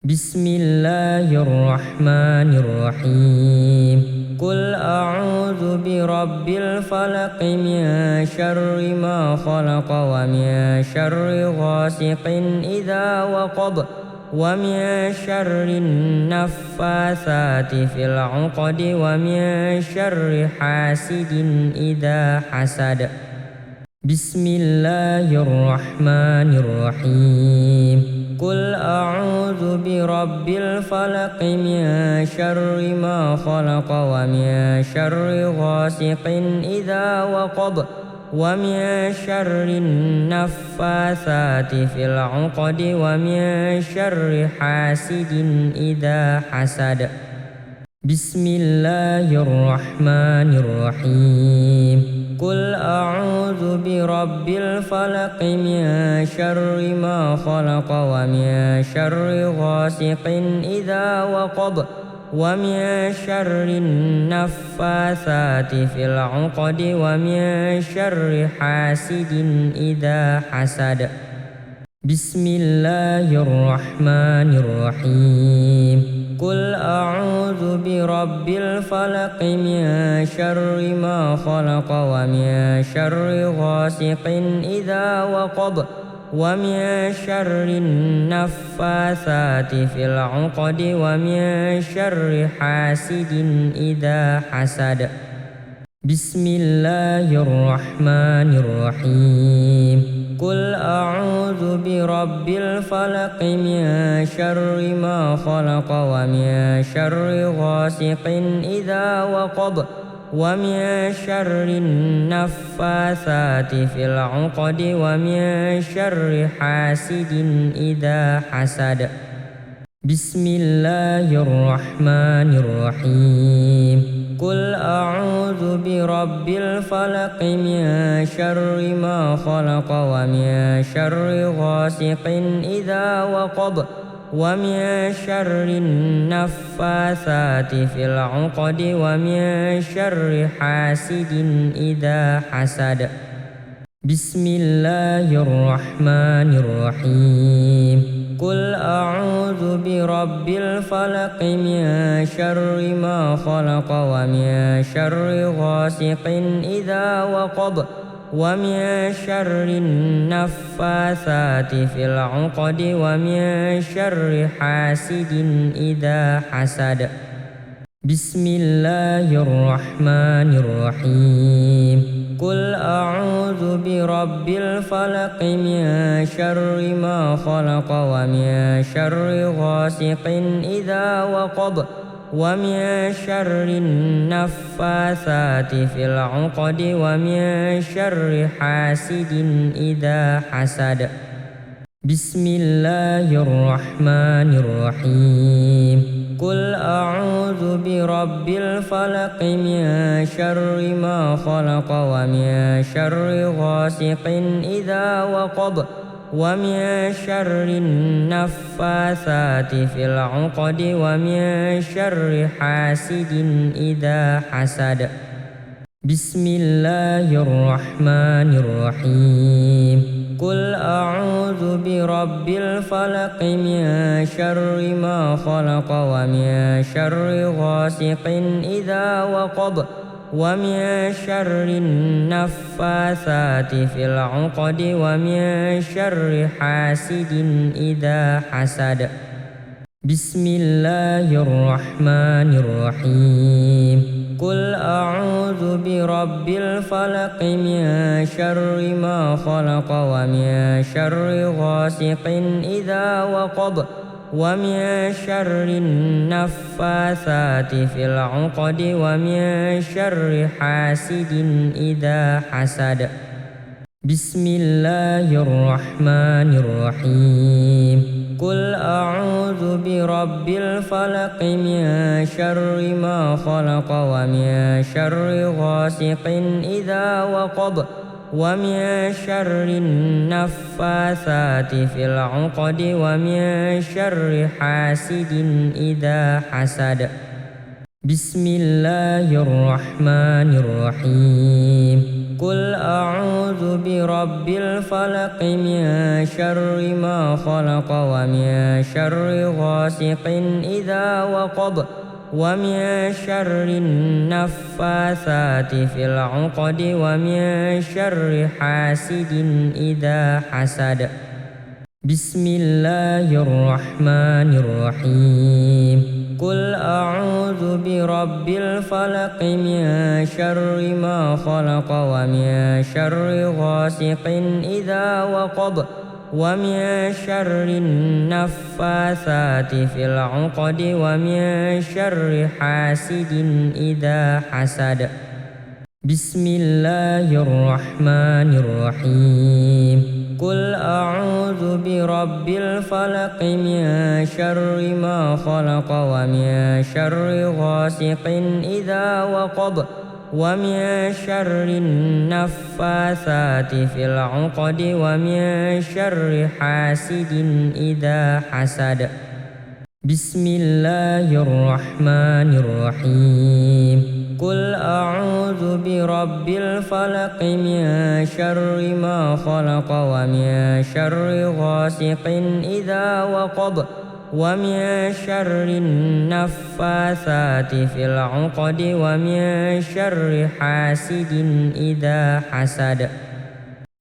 بسم الله الرحمن الرحيم قل أعوذ برب الفلق من شر ما خلق ومن شر غاسق إذا وقب ومن شر النفاثات في العقد ومن شر حاسد إذا حسد بسم الله الرحمن الرحيم قل أعوذ برب الفلق من شر ما خلق ومن شر غاسق إذا وقب ومن شر النفاثات في العقد ومن شر حاسد إذا حسد بسم الله الرحمن الرحيم قل أعوذ برب الفلق من شر ما خلق ومن شر غاسق إذا وقب ومن شر النفاثات في العقد ومن شر حاسد إذا حسد بسم الله الرحمن الرحيم قل أعوذ برب الفلق من شر ما خلق ومن شر غاسق إذا وقب ومن شر النفاثات في العقد ومن شر حاسد إذا حسد بسم الله الرحمن الرحيم قل أعوذ برب الفلق من شر ما خلق ومن شر غاسق إذا وقب ومن شر النفاثات في العقد ومن شر حاسد إذا حسد بسم الله الرحمن الرحيم قل أعوذ برب الفلق من شر ما خلق ومن شر غاسق إذا وقب ومن شر النفاثات في العقد ومن شر حاسد إذا حسد بسم الله الرحمن الرحيم قل أعوذ برب الفلق من شر ما خلق ومن شر غاسق إذا وقب ومن شر النفاثات في العقد ومن شر حاسد إذا حسد بسم الله الرحمن الرحيم قل أعوذ برب الفلق من شر ما خلق ومن شر غاسق إذا وقب ومن شر النفاثات في العقد ومن شر حاسد إذا حسد بسم الله الرحمن الرحيم قل أعوذ برب الفلق من شر ما خلق ومن شر غاسق إذا وقب ومن شر النفاثات في العقد ومن شر حاسد إذا حسد بسم الله الرحمن الرحيم قل أعوذ برب الفلق من شر ما خلق ومن شر غاسق إذا وقب ومن شر النفاثات في العقد ومن شر حاسد إذا حسد بسم الله الرحمن الرحيم قل أعوذ برب الفلق من شر ما خلق ومن شر غاسق إذا وقب ومن شر النفاثات في العقد ومن شر حاسد إذا حسد بسم الله الرحمن الرحيم قل أعوذ برب الفلق من شر ما خلق ومن شر غاسق إذا وقب ومن شر النفاثات في العقد ومن شر حاسد إذا حسد بسم الله الرحمن الرحيم قل أعوذ برب الفلق من شر ما خلق ومن شر غاسق إذا وقب ومن شر النفاثات في العقد ومن شر حاسد إذا حسد بسم الله الرحمن الرحيم قل أعوذ برب الفلق من شر ما خلق ومن شر غاسق إذا وقب ومن شر النفاثات في العقد ومن شر حاسد إذا حسد بسم الله الرحمن الرحيم قل أعوذ برب الفلق من شر ما خلق ومن شر غاسق إذا وقب ومن شر النفاثات في العقد ومن شر حاسد إذا حسد بسم الله الرحمن الرحيم قل أعوذ برب الفلق من شر ما خلق ومن شر غاسق إذا وقب ومن شر النفاثات في العقد ومن شر حاسد إذا حسد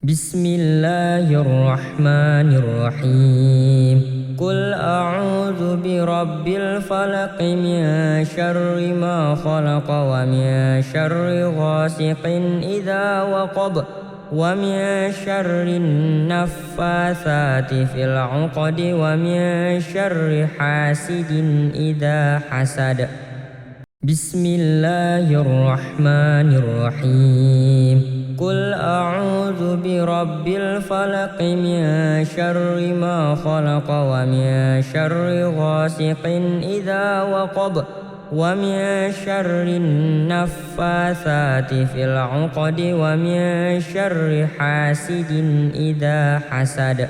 بسم الله الرحمن الرحيم قل أعوذ برب الفلق من شر ما خلق ومن شر غاسق إذا وقب ومن شر النفاثات في العقد ومن شر حاسد إذا حسد بسم الله الرحمن الرحيم قل أعوذ برب الفلق من شر ما خلق ومن شر غاسق إذا وقب ومن شر النفاثات في العقد ومن شر حاسد إذا حسد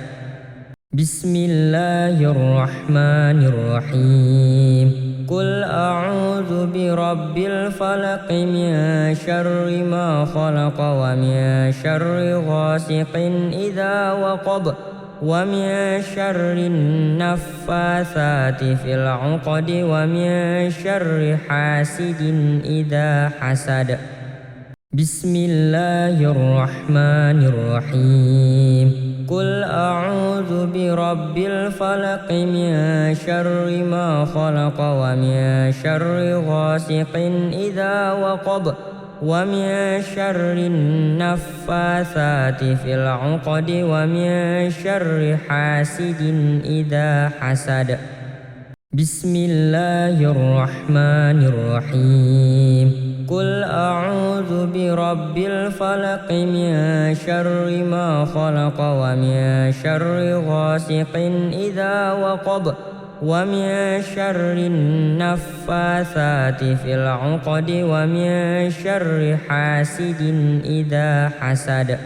بسم الله الرحمن الرحيم قل أعوذ برب الفلق من شر ما خلق ومن شر غاسق إذا وقب ومن شر النفاثات في العقد ومن شر حاسد إذا حسد بسم الله الرحمن الرحيم قل أعوذ برب الفلق من شر ما خلق ومن شر غاسق إذا وقب ومن شر النفاثات في العقد ومن شر حاسد إذا حسد بسم الله الرحمن الرحيم قل أعوذ برب الفلق من شر ما خلق ومن شر غاسق إذا وقب ومن شر النفاثات في العقد ومن شر حاسد إذا حسد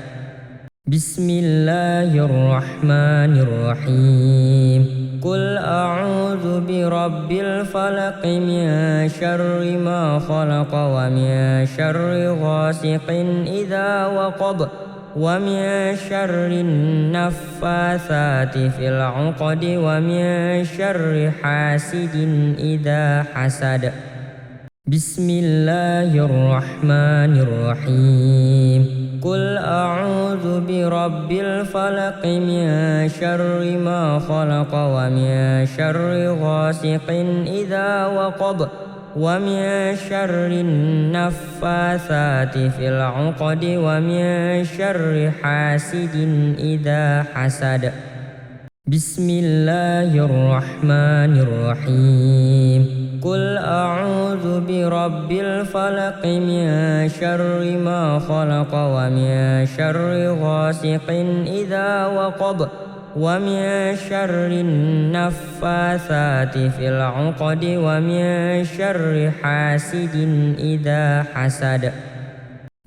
بسم الله الرحمن الرحيم قل أعوذ برب الفلق من شر ما خلق ومن شر غاسق إذا وقب ومن شر النفاثات في العقد ومن شر حاسد إذا حسد بسم الله الرحمن الرحيم قل أعوذ برب الفلق من شر ما خلق ومن شر غاسق إذا وقب ومن شر النفاثات في العقد ومن شر حاسد إذا حسد بسم الله الرحمن الرحيم قل أعوذ برب الفلق من شر ما خلق ومن شر غاسق إذا وقب ومن شر النفاثات في العقد ومن شر حاسد إذا حسد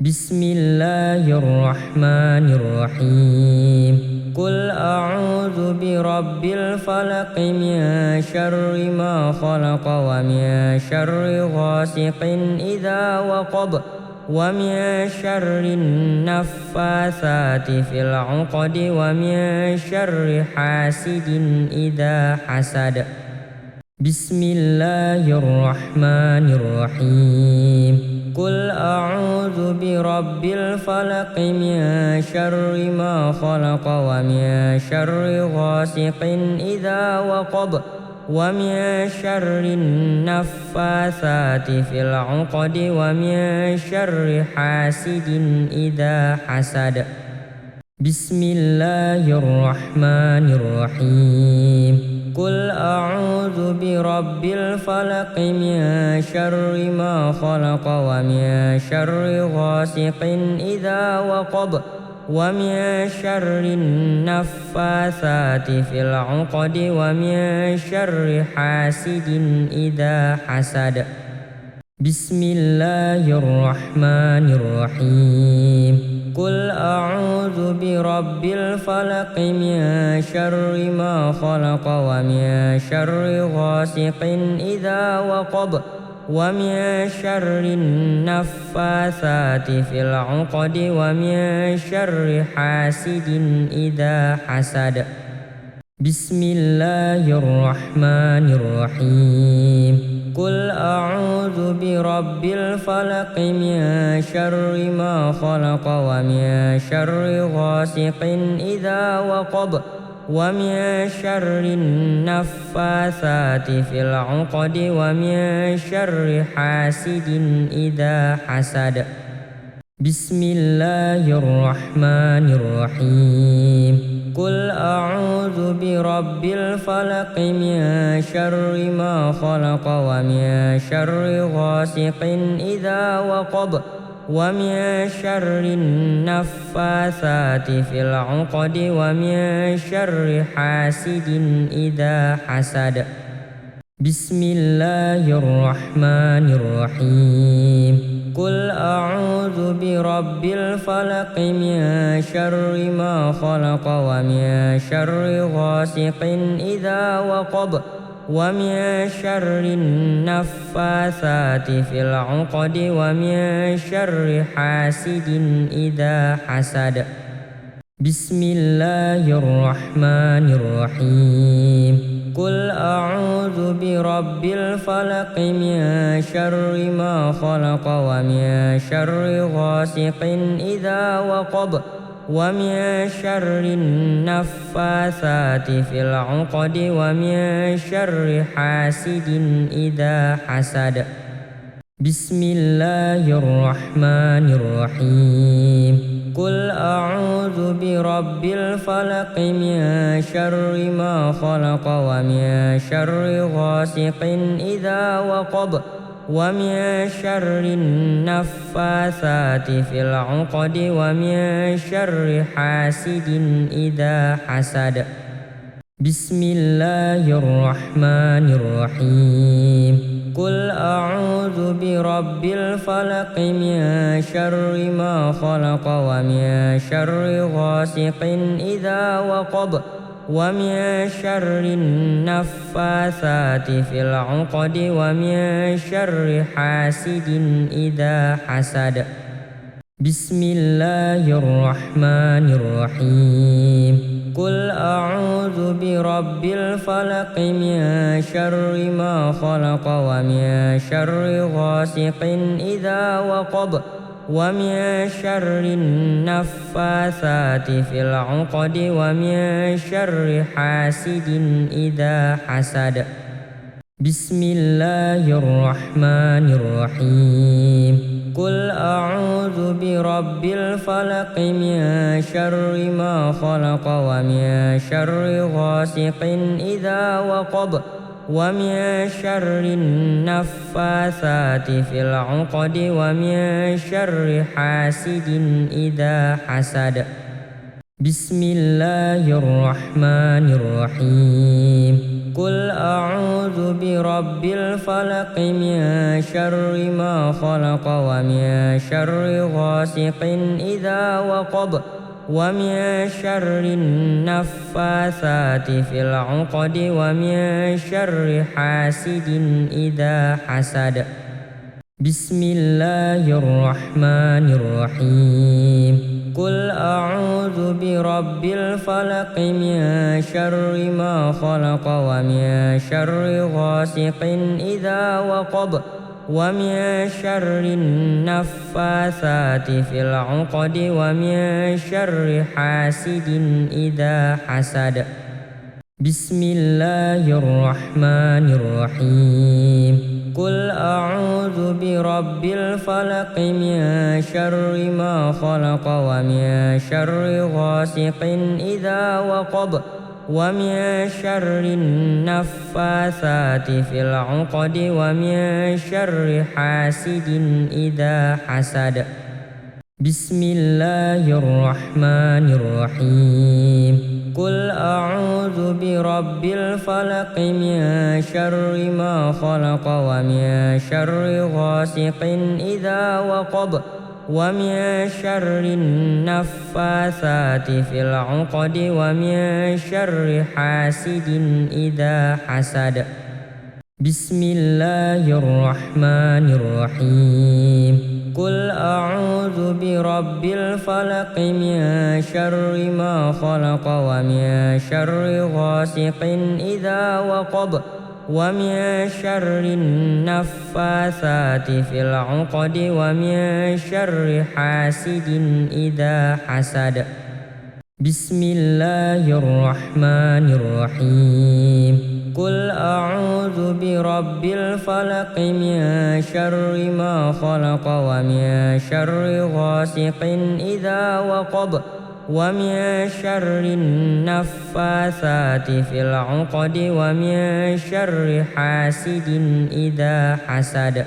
بسم الله الرحمن الرحيم قل أعوذ برب الفلق من شر ما خلق ومن شر غاسق إذا وقب ومن شر النفاثات في العقد ومن شر حاسد إذا حسد بسم الله الرحمن الرحيم قل أعوذ برب الفلق من شر ما خلق ومن شر غاسق إذا وقب ومن شر النفاثات في العقد ومن شر حاسد إذا حسد بسم الله الرحمن الرحيم قل أعوذ برب الفلق من شر ما خلق ومن شر غاسق إذا وقب ومن شر النفاثات في العقد ومن شر حاسد إذا حسد بسم الله الرحمن الرحيم قل أعوذ برب الفلق من شر ما خلق ومن شر غاسق إذا وقب ومن شر النفاثات في العقد ومن شر حاسد إذا حسد بسم الله الرحمن الرحيم قل أعوذ برب الفلق من شر ما خلق ومن شر غاسق إذا وقب ومن شر النفاثات في العقد ومن شر حاسد إذا حسد بسم الله الرحمن الرحيم قل أعوذ برب الفلق من شر ما خلق ومن شر غاسق إذا وقب ومن شر النفاثات في العقد ومن شر حاسد إذا حسد بسم الله الرحمن الرحيم قل أعوذ برب الفلق من شر ما خلق ومن شر غاسق إذا وقب ومن شر النفاثات في العقد ومن شر حاسد إذا حسد بسم الله الرحمن الرحيم قل أعوذ برب الفلق من شر ما خلق ومن شر غاسق إذا وقب ومن شر النفاثات في العقد ومن شر حاسد إذا حسد بسم الله الرحمن الرحيم قل أعوذ برب الفلق من شر ما خلق ومن شر غاسق إذا وقب ومن شر النفاثات في العقد ومن شر حاسد إذا حسد بسم الله الرحمن الرحيم قل أعوذ برب الفلق من شر ما خلق ومن شر غاسق إذا وقب ومن شر النفاثات في العقد ومن شر حاسد إذا حسد بسم الله الرحمن الرحيم قل أعوذ برب الفلق من شر ما خلق ومن شر غاسق إذا وقب ومن شر النفاثات في العقد ومن شر حاسد إذا حسد بسم الله الرحمن الرحيم قل أعوذ برب الفلق من شر ما خلق ومن شر غاسق إذا وقب ومن شر النفاثات في العقد ومن شر حاسد إذا حسد بسم الله الرحمن الرحيم قل أعوذ برب الفلق من شر ما خلق ومن شر غاسق إذا وقب ومن شر النفاثات في العقد ومن شر حاسد إذا حسد بسم الله الرحمن الرحيم قل أعوذ برب الفلق من شر ما خلق ومن شر غاسق إذا وقب ومن شر النفاثات في العقد ومن شر حاسد إذا حسد بسم الله الرحمن الرحيم قل أعوذ برب الفلق من شر ما خلق ومن شر غاسق إذا وقب ومن شر النفاثات في العقد ومن شر حاسد إذا حسد بسم الله الرحمن الرحيم قل أعوذ برب الفلق من شر ما خلق ومن شر غاسق إذا وقب ومن شر النفاثات في العقد ومن شر حاسد إذا حسد بسم الله الرحمن الرحيم قل أعوذ برب الفلق من شر ما خلق ومن شر غاسق إذا وقب ومن شر النفاثات في العقد ومن شر حاسد إذا حسد بسم الله الرحمن الرحيم قل أعوذ برب الفلق من شر ما خلق ومن شر غاسق إذا وقب ومن شر النفاثات في العقد ومن شر حاسد إذا حسد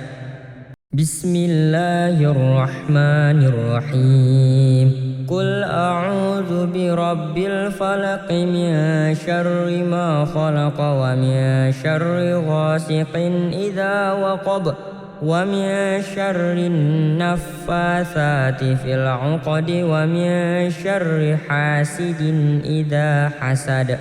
بسم الله الرحمن الرحيم قل أعوذ برب الفلق من شر ما خلق ومن شر غاسق إذا وقب ومن شر النفاثات في العقد ومن شر حاسد إذا حسد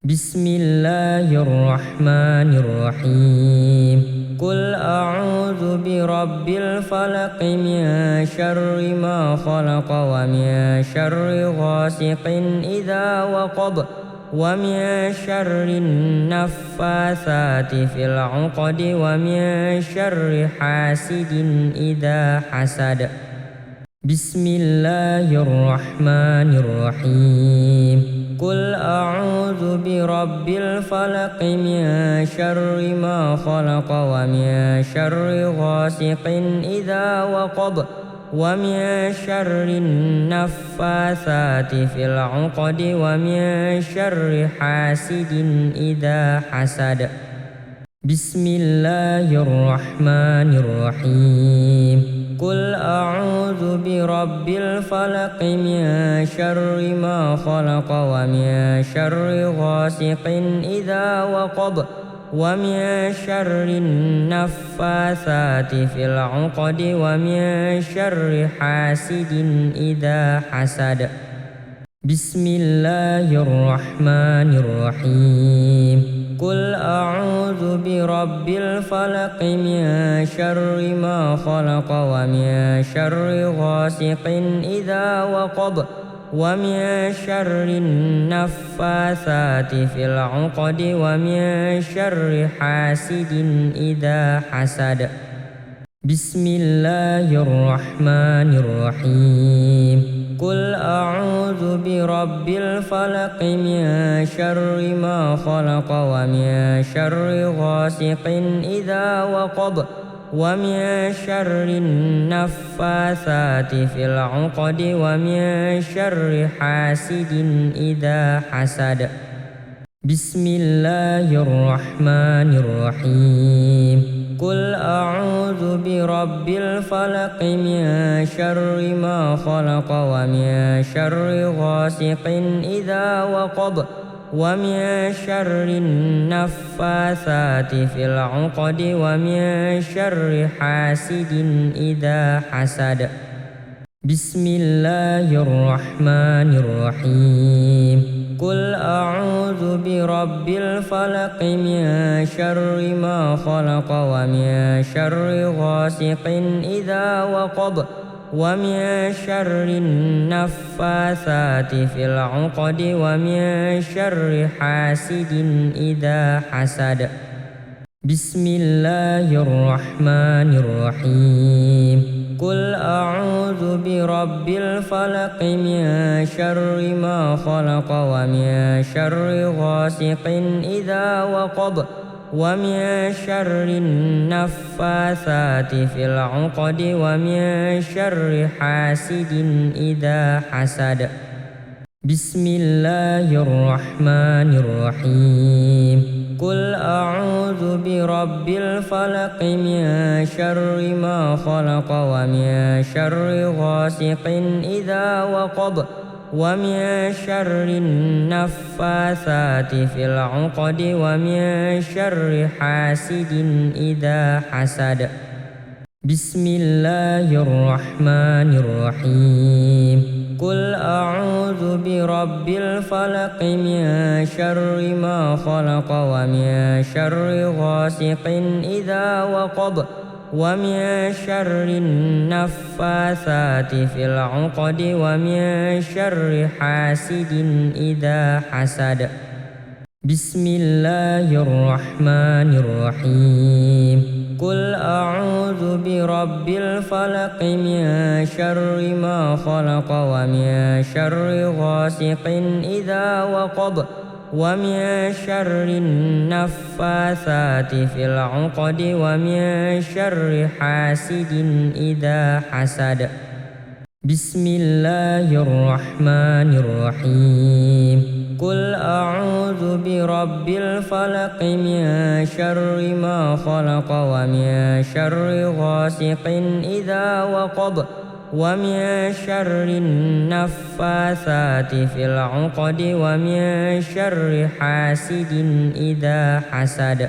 بسم الله الرحمن الرحيم قل أعوذ برب الفلق من شر ما خلق ومن شر غاسق إذا وقب ومن شر النفاثات في العقد ومن شر حاسد إذا حسد بسم الله الرحمن الرحيم قل أعوذ برب الفلق من شر ما خلق ومن شر غاسق إذا وقب ومن شر النفاثات في العقد ومن شر حاسد إذا حسد بسم الله الرحمن الرحيم قل أعوذ برب الفلق من شر ما خلق ومن شر غاسق إذا وقب ومن شر النفاثات في العقد ومن شر حاسد إذا حسد بسم الله الرحمن الرحيم قل أعوذ برب الفلق من شر ما خلق ومن شر غاسق إذا وقب ومن شر النفاثات في العقد ومن شر حاسد إذا حسد بسم الله الرحمن الرحيم قل أعوذ برب الفلق من شر ما خلق ومن شر غاسق إذا وقب ومن شر النفاثات في العقد ومن شر حاسد إذا حسد بسم الله الرحمن الرحيم قل أعوذ برب الفلق من شر ما خلق ومن شر غاسق إذا وقب ومن شر النفاثات في العقد ومن شر حاسد إذا حسد بسم الله الرحمن الرحيم قل أعوذ برب الفلق من شر ما خلق ومن شر غاسق إذا وقب ومن شر النفاثات في العقد ومن شر حاسد إذا حسد بسم الله الرحمن الرحيم قل أعوذ برب الفلق من شر ما خلق ومن شر غاسق إذا وقب ومن شر النفاثات في العقد ومن شر حاسد إذا حسد بسم الله الرحمن الرحيم قل أعوذ برب الفلق من شر ما خلق ومن شر غاسق إذا وقب ومن شر النفاثات في العقد ومن شر حاسد إذا حسد بسم الله الرحمن الرحيم قل أعوذ برب الفلق من شر ما خلق ومن شر غاسق إذا وقب ومن شر النفاثات في العقد ومن شر حاسد إذا حسد بسم الله الرحمن الرحيم قل أعوذ برب الفلق من شر ما خلق ومن شر غاسق إذا وقب ومن شر النفاثات في العقد ومن شر حاسد إذا حسد بسم الله الرحمن الرحيم قل أعوذ برب الفلق من شر ما خلق ومن شر غاسق إذا وقب ومن شر النفاثات في العقد ومن شر حاسد إذا حسد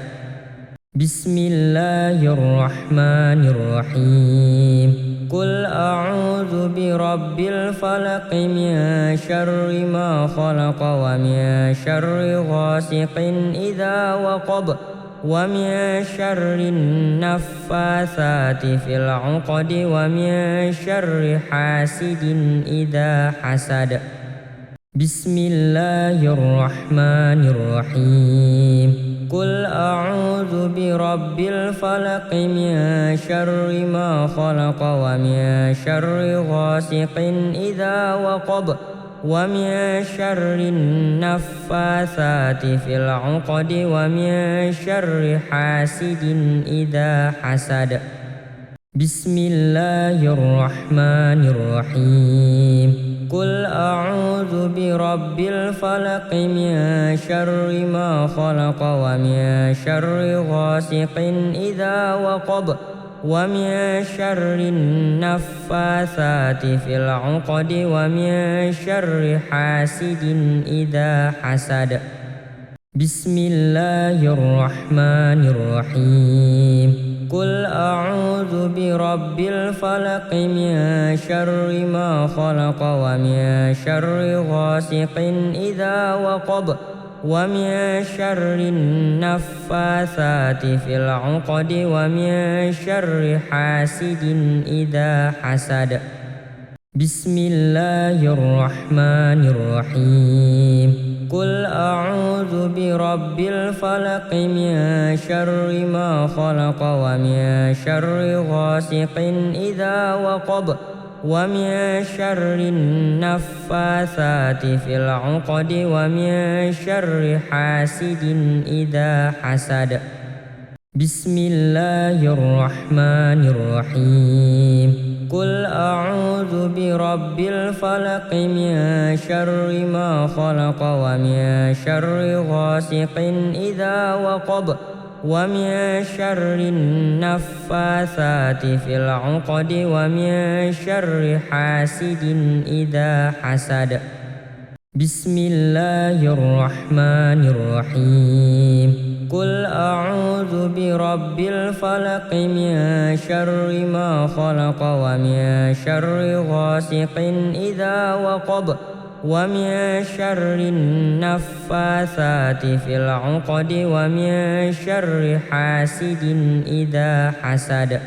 بسم الله الرحمن الرحيم قل أعوذ برب الفلق من شر ما خلق ومن شر غاسق إذا وقب ومن شر النفاثات في العقد ومن شر حاسد إذا حسد بسم الله الرحمن الرحيم قل أعوذ برب الفلق من شر ما خلق ومن شر غاسق إذا وقب ومن شر النفاثات في العقد ومن شر حاسد إذا حسد بسم الله الرحمن الرحيم قل أعوذ برب الفلق من شر ما خلق ومن شر غاسق إذا وقب ومن شر النفاثات في العقد ومن شر حاسد إذا حسد بسم الله الرحمن الرحيم قل أعوذ برب الفلق من شر ما خلق ومن شر غاسق إذا وقب ومن شر النفاثات في العقد ومن شر حاسد إذا حسد بسم الله الرحمن الرحيم قل أعوذ برب الفلق من شر ما خلق ومن شر غاسق إذا وقب ومن شر النفاثات في العقد ومن شر حاسد إذا حسد بسم الله الرحمن الرحيم قل أعوذ برب الفلق من شر ما خلق ومن شر غاسق إذا وقب ومن شر النفاثات في العقد ومن شر حاسد إذا حسد بسم الله الرحمن الرحيم قل أعوذ برب الفلق من شر ما خلق ومن شر غاسق إذا وقب ومن شر النفاثات في العقد ومن شر حاسد إذا حسد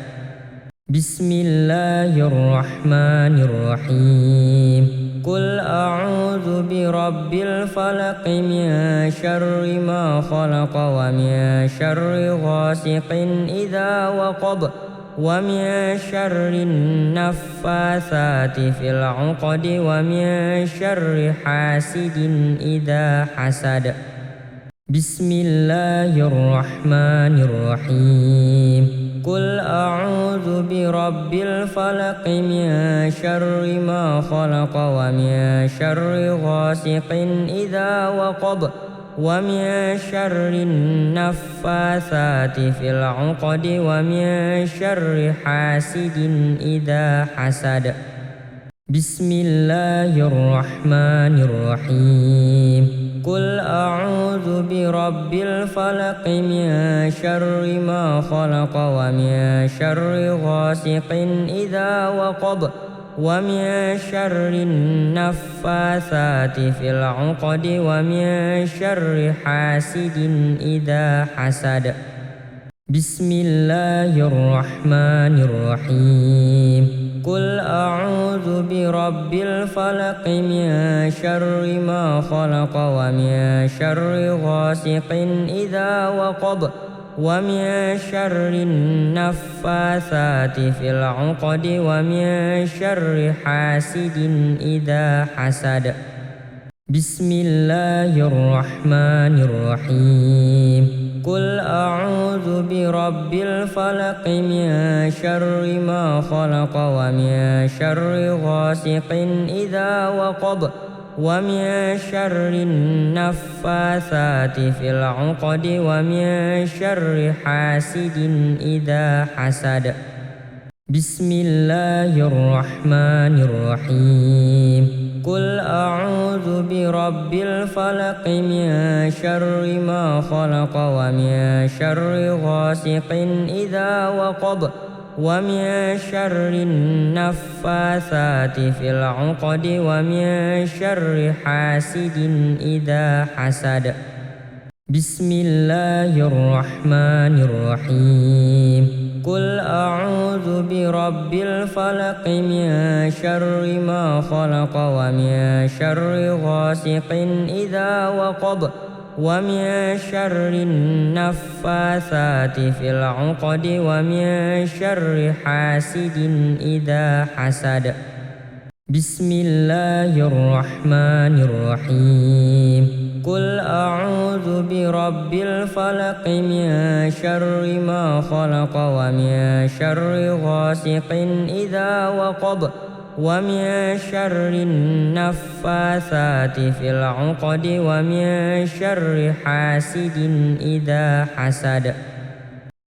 بسم الله الرحمن الرحيم قل أعوذ برب الفلق من شر ما خلق ومن شر غاسق إذا وقب ومن شر النفاثات في العقد ومن شر حاسد إذا حسد بسم الله الرحمن الرحيم قل أعوذ برب الفلق من شر ما خلق ومن شر غاسق إذا وقب ومن شر النفاثات في العقد ومن شر حاسد إذا حسد بسم الله الرحمن الرحيم قل أعوذ برب الفلق من شر ما خلق ومن شر غاسق إذا وقب ومن شر النفاثات في العقد ومن شر حاسد إذا حسد بسم الله الرحمن الرحيم قل أعوذ برب الفلق من شر ما خلق ومن شر غاسق إذا وقب ومن شر النفاثات في العقد ومن شر حاسد إذا حسد بسم الله الرحمن الرحيم قل أعوذ برب الفلق من شر ما خلق ومن شر غاسق إذا وقب ومن شر النفاثات في العقد ومن شر حاسد إذا حسد بسم الله الرحمن الرحيم قل أعوذ برب الفلق من شر ما خلق ومن شر غاسق إذا وقب ومن شر النفاثات في العقد ومن شر حاسد إذا حسد بسم الله الرحمن الرحيم قل أعوذ برب الفلق من شر ما خلق ومن شر غاسق إذا وقب ومن شر النفاثات في العقد ومن شر حاسد إذا حسد بسم الله الرحمن الرحيم قل أعوذ برب الفلق من شر ما خلق ومن شر غاسق إذا وقب ومن شر النفاثات في العقد ومن شر حاسد إذا حسد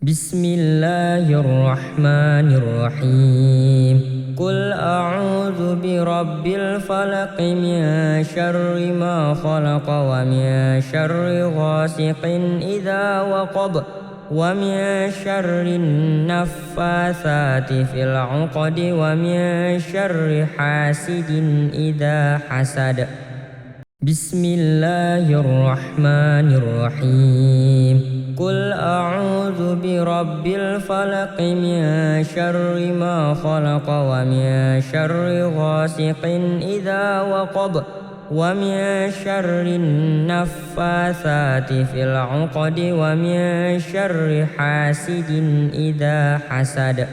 بسم الله الرحمن الرحيم قل أعوذ برب الفلق من شر ما خلق ومن شر غاسق إذا وقب ومن شر النفاثات في العقد ومن شر حاسد إذا حسد بسم الله الرحمن الرحيم قل أعوذ برب الفلق من شر ما خلق ومن شر غاسق إذا وقب ومن شر النفاثات في العقد ومن شر حاسد إذا حسد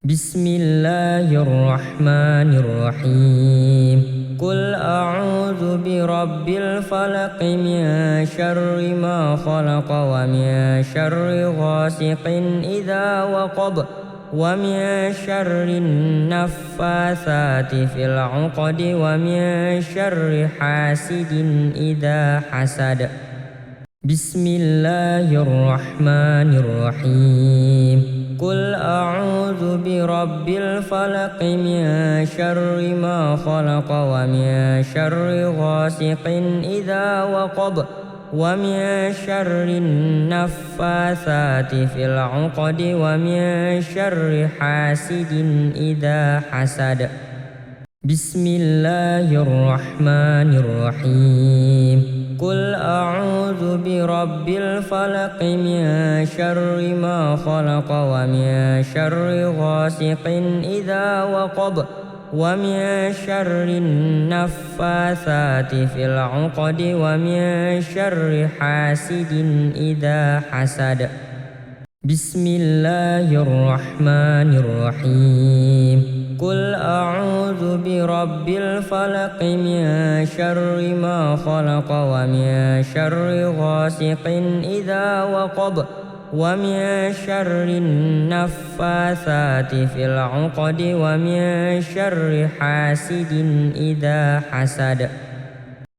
بسم الله الرحمن الرحيم قل أعوذ برب الفلق من شر ما خلق ومن شر غاسق إذا وقب ومن شر النفاثات في العقد ومن شر حاسد إذا حسد بسم الله الرحمن الرحيم قل أعوذ برب الفلق من شر ما خلق ومن شر غاسق إذا وقب ومن شر النفاثات في العقد ومن شر حاسد إذا حسد بسم الله الرحمن الرحيم قل أعوذ برب الفلق من شر ما خلق ومن شر غاسق إذا وقب ومن شر النفاثات في العقد ومن شر حاسد إذا حسد بسم الله الرحمن الرحيم قل أعوذ برب الفلق من شر ما خلق ومن شر غاسق إذا وقب ومن شر النفاثات في العقد ومن شر حاسد إذا حسد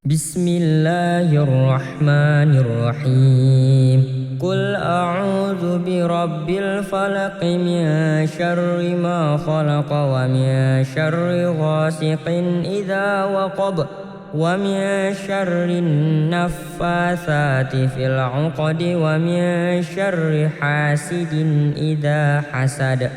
بسم الله الرحمن الرحيم قل أعوذ برب الفلق من شر ما خلق ومن شر غاسق إذا وقب ومن شر النفاثات في العقد ومن شر حاسد إذا حسد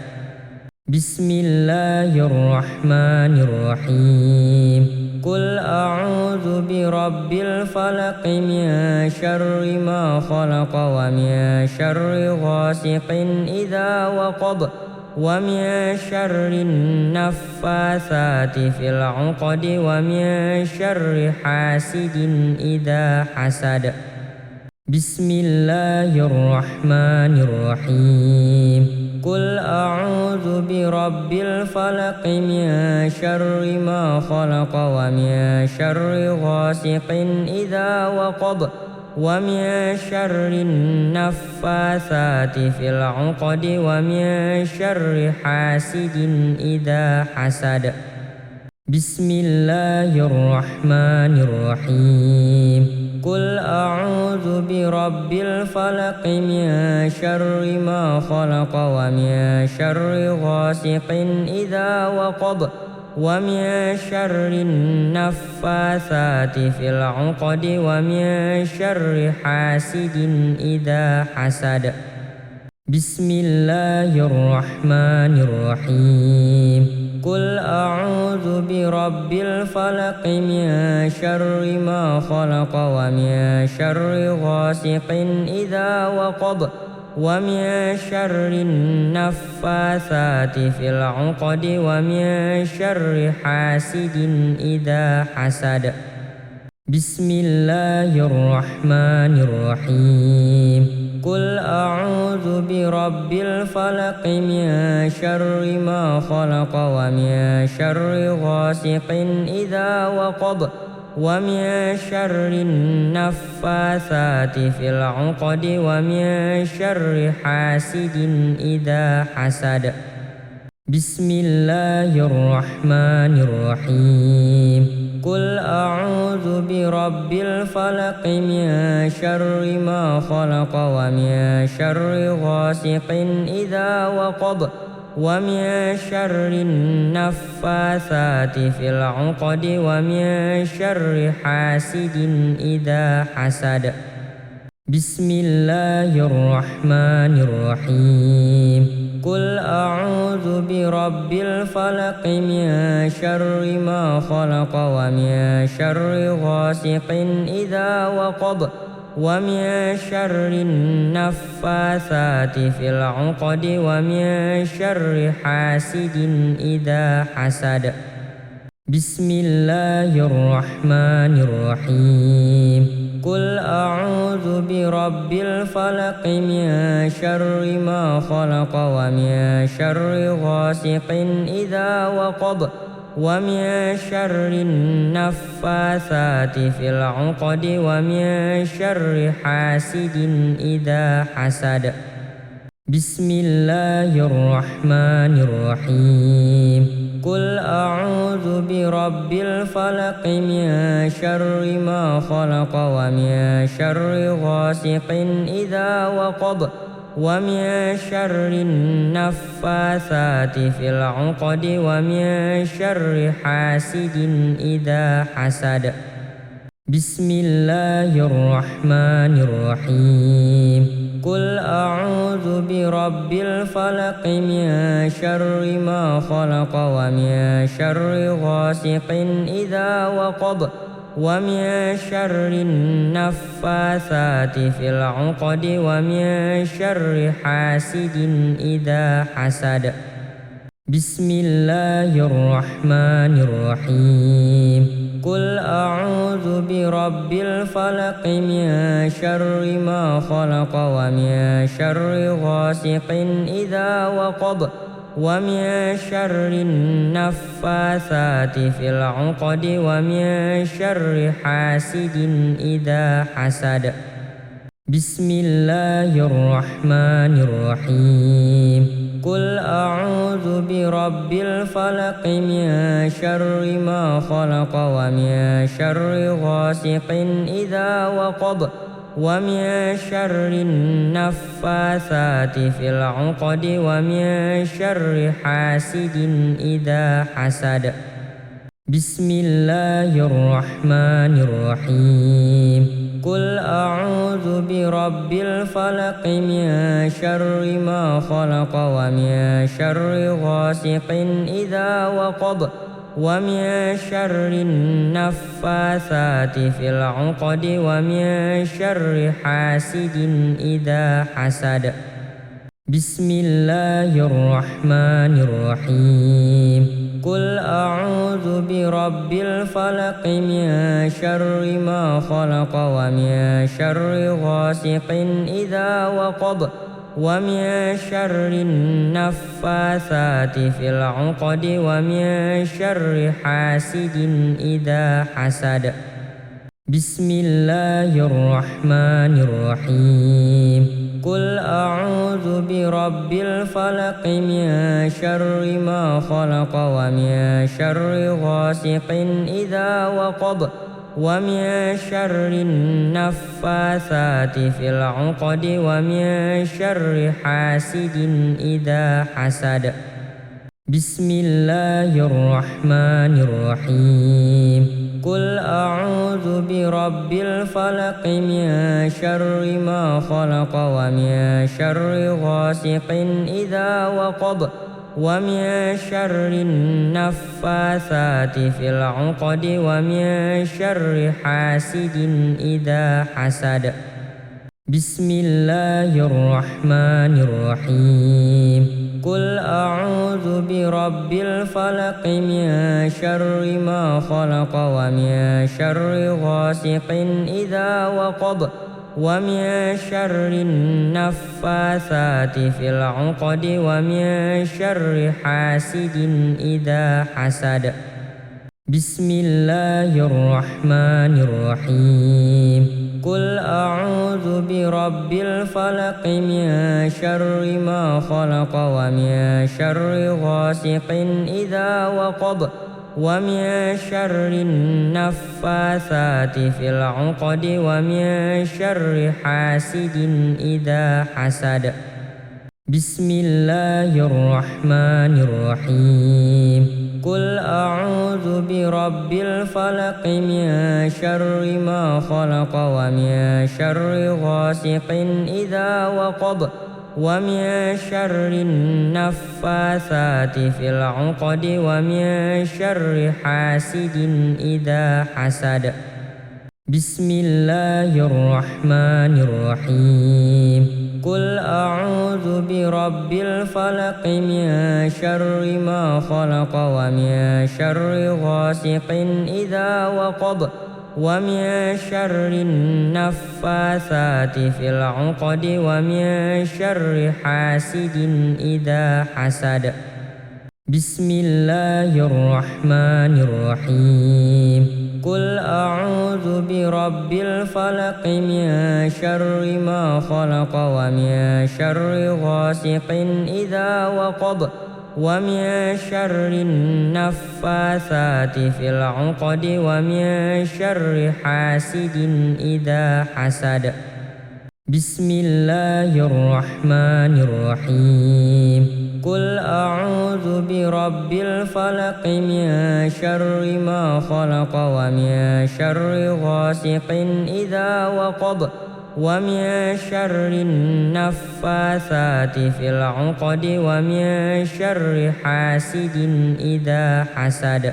بسم الله الرحمن الرحيم قل أعوذ برب الفلق من شر ما خلق ومن شر غاسق إذا وقب ومن شر النفاثات في العقد ومن شر حاسد إذا حسد بسم الله الرحمن الرحيم قل أعوذ برب الفلق من شر ما خلق ومن شر غاسق إذا وقب ومن شر النفاثات في العقد ومن شر حاسد إذا حسد بسم الله الرحمن الرحيم قل أعوذ برب الفلق من شر ما خلق ومن شر غاسق إذا وقب ومن شر النفاثات في العقد ومن شر حاسد إذا حسد بسم الله الرحمن الرحيم قل أعوذ برب الفلق من شر ما خلق ومن شر غاسق إذا وقب ومن شر النفاثات في العقد ومن شر حاسد إذا حسد بسم الله الرحمن الرحيم قل أعوذ برب الفلق من شر ما خلق ومن شر غاسق إذا وقب ومن شر النفاثات في العقد ومن شر حاسد إذا حسد بسم الله الرحمن الرحيم قل أعوذ برب الفلق من شر ما خلق ومن شر غاسق إذا وقب ومن شر النفاثات في العقد ومن شر حاسد إذا حسد بسم الله الرحمن الرحيم قل أعوذ برب الفلق من شر ما خلق ومن شر غاسق إذا وقب ومن شر النفاثات في العقد ومن شر حاسد إذا حسد بسم الله الرحمن الرحيم قل أعوذ برب الفلق من شر ما خلق ومن شر غاسق إذا وقب ومن شر النفاثات في العقد ومن شر حاسد إذا حسد بسم الله الرحمن الرحيم قل أعوذ برب الفلق من شر ما خلق ومن شر غاسق إذا وقب ومن شر النفاثات في العقد ومن شر حاسد إذا حسد بسم الله الرحمن الرحيم قل أعوذ برب الفلق من شر ما خلق ومن شر غاسق إذا وقب ومن شر النفاثات في العقد ومن شر حاسد إذا حسد بسم الله الرحمن الرحيم قل أعوذ برب الفلق من شر ما خلق ومن شر غاسق إذا وقب ومن شر النفاثات في العقد ومن شر حاسد إذا حسد بسم الله الرحمن الرحيم قل أعوذ برب الفلق من شر ما خلق ومن شر غاسق إذا وقب ومن شر النفاثات في العقد ومن شر حاسد إذا حسد بسم الله الرحمن الرحيم قل أعوذ برب الفلق من شر ما خلق ومن شر غاسق إذا وقب ومن شر النفاثات في العقد ومن شر حاسد إذا حسد بسم الله الرحمن الرحيم قل أعوذ برب الفلق من شر ما خلق ومن شر غاسق إذا وقب ومن شر النفاثات في العقد ومن شر حاسد إذا حسد بسم الله الرحمن الرحيم قل أعوذ برب الفلق من شر ما خلق ومن شر غاسق إذا وقب ومن شر النفاثات في العقد ومن شر حاسد إذا حسد بسم الله الرحمن الرحيم قل أعوذ برب الفلق من شر ما خلق ومن شر غاسق إذا وقب ومن شر النفاثات في العقد ومن شر حاسد إذا حسد بسم الله الرحمن الرحيم قل أعوذ برب الفلق من شر ما خلق ومن شر غاسق إذا وقب ومن شر النفاثات في العقد ومن شر حاسد إذا حسد بسم الله الرحمن الرحيم قل أعوذ برب الفلق من شر ما خلق ومن شر غاسق إذا وقب ومن شر النفاثات في العقد ومن شر حاسد إذا حسد بسم الله الرحمن الرحيم قل أعوذ برب الفلق من شر ما خلق ومن شر غاسق إذا وقب ومن شر النفاثات في العقد ومن شر حاسد إذا حسد بسم الله الرحمن الرحيم قل أعوذ برب الفلق من شر ما خلق ومن شر غاسق إذا وقب ومن شر النفاثات في العقد ومن شر حاسد إذا حسد بسم الله الرحمن الرحيم قل أعوذ برب الفلق من شر ما خلق ومن شر غاسق إذا وقب ومن شر النفاثات في العقد ومن شر حاسد إذا حسد بسم الله الرحمن الرحيم قل أعوذ برب الفلق من شر ما خلق ومن شر غاسق إذا وقب ومن شر النفاثات في العقد ومن شر حاسد إذا حسد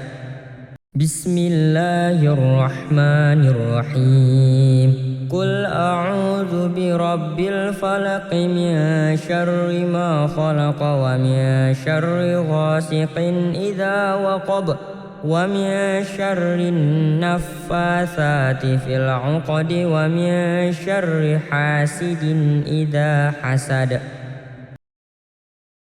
بسم الله الرحمن الرحيم قل أعوذ برب الفلق من شر ما خلق ومن شر غاسق إذا وقب ومن شر النفاثات في العقد ومن شر حاسد إذا حسد